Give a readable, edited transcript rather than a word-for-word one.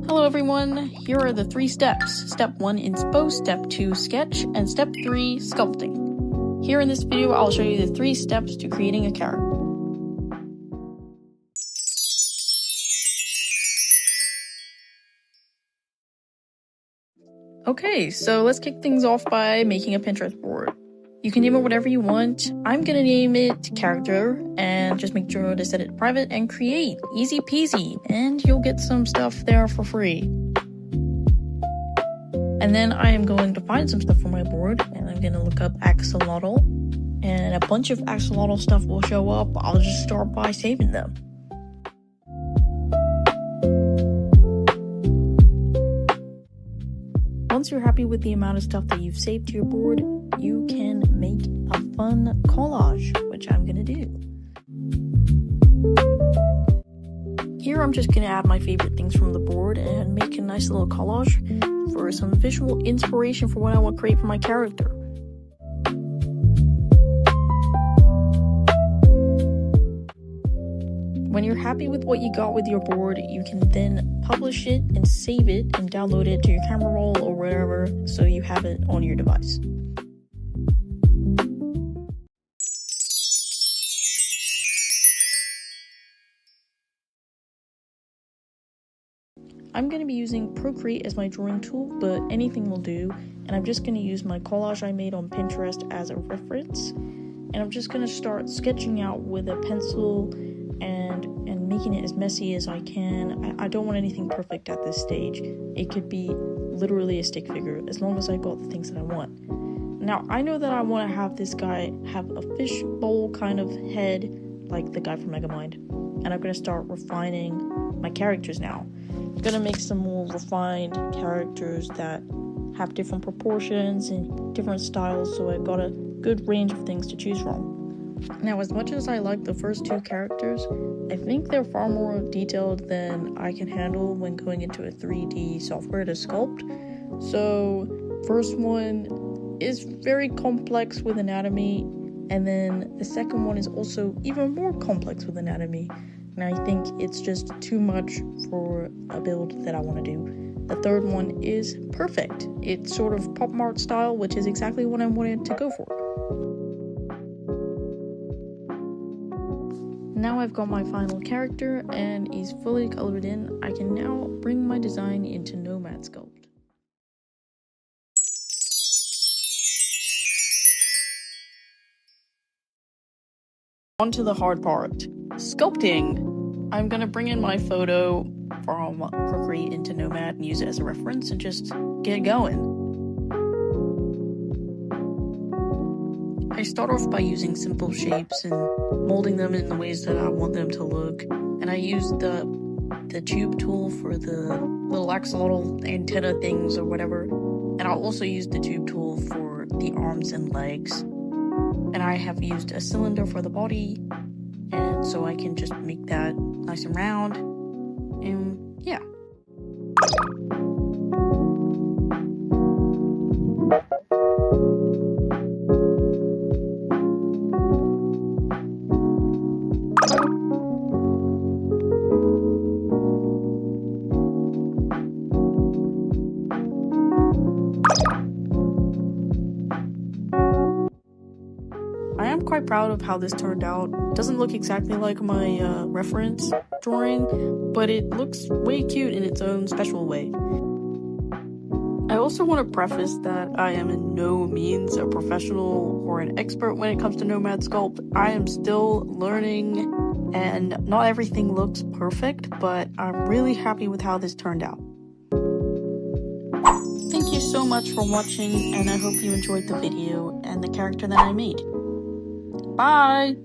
Hello everyone, here are the 3 steps. Step 1, inspo, step 2, sketch, and step 3, sculpting. Here in this video, I'll show you the 3 steps to creating a character. Okay, so let's kick things off by making a Pinterest board. You can name it whatever you want. I'm gonna name it character and just make sure to set it private and create. Easy peasy, and you'll get some stuff there for free. And then I am going to find some stuff for my board, and I'm gonna look up Axolotl, and a bunch of Axolotl stuff will show up. I'll just start by saving them. Once you're happy with the amount of stuff that you've saved to your board, you can make a fun collage, which I'm gonna do. Here I'm just gonna add my favorite things from the board and make a nice little collage for some visual inspiration for what I want to create for my character. When you're happy with what you got with your board, you can then publish it and save it and download it to your camera roll or wherever so you have it on your device. I'm going to be using Procreate as my drawing tool, but anything will do, and I'm just going to use my collage I made on Pinterest as a reference, and I'm just going to start sketching out with a pencil and making it as messy as I can. I don't want anything perfect at this stage. It could be literally a stick figure, as long as I got the things that I want. Now, I know that I want to have this guy have a fishbowl kind of head, like the guy from Megamind, and I'm going to start refining my characters now. I'm going to make some more refined characters that have different proportions and different styles, so I've got a good range of things to choose from. Now, as much as I like the first 2 characters, I think they're far more detailed than I can handle when going into a 3D software to sculpt. So, first one is very complex with anatomy, and then the second one is also even more complex with anatomy. And I think it's just too much for a build that I want to do. The third one is perfect. It's sort of Pop Mart style, which is exactly what I wanted to go for. Now I've got my final character and he's fully colored in. I can now bring my design into Nomad Sculpt. On to the hard part, sculpting. I'm gonna bring in my photo from Procreate into Nomad and use it as a reference and just get going. I start off by using simple shapes and molding them in the ways that I want them to look, and I use the tube tool for the little axolotl antenna things or whatever, and I'll also use the tube tool for the arms and legs, and I have used a cylinder for the body, and so I can just make that nice and round, and yeah. I am quite proud of how this turned out. It doesn't look exactly like my reference drawing, but it looks way cute in its own special way. I also want to preface that I am in no means a professional or an expert when it comes to Nomad Sculpt. I am still learning, and not everything looks perfect, but I'm really happy with how this turned out. Thank you so much for watching, and I hope you enjoyed the video and the character that I made. Bye!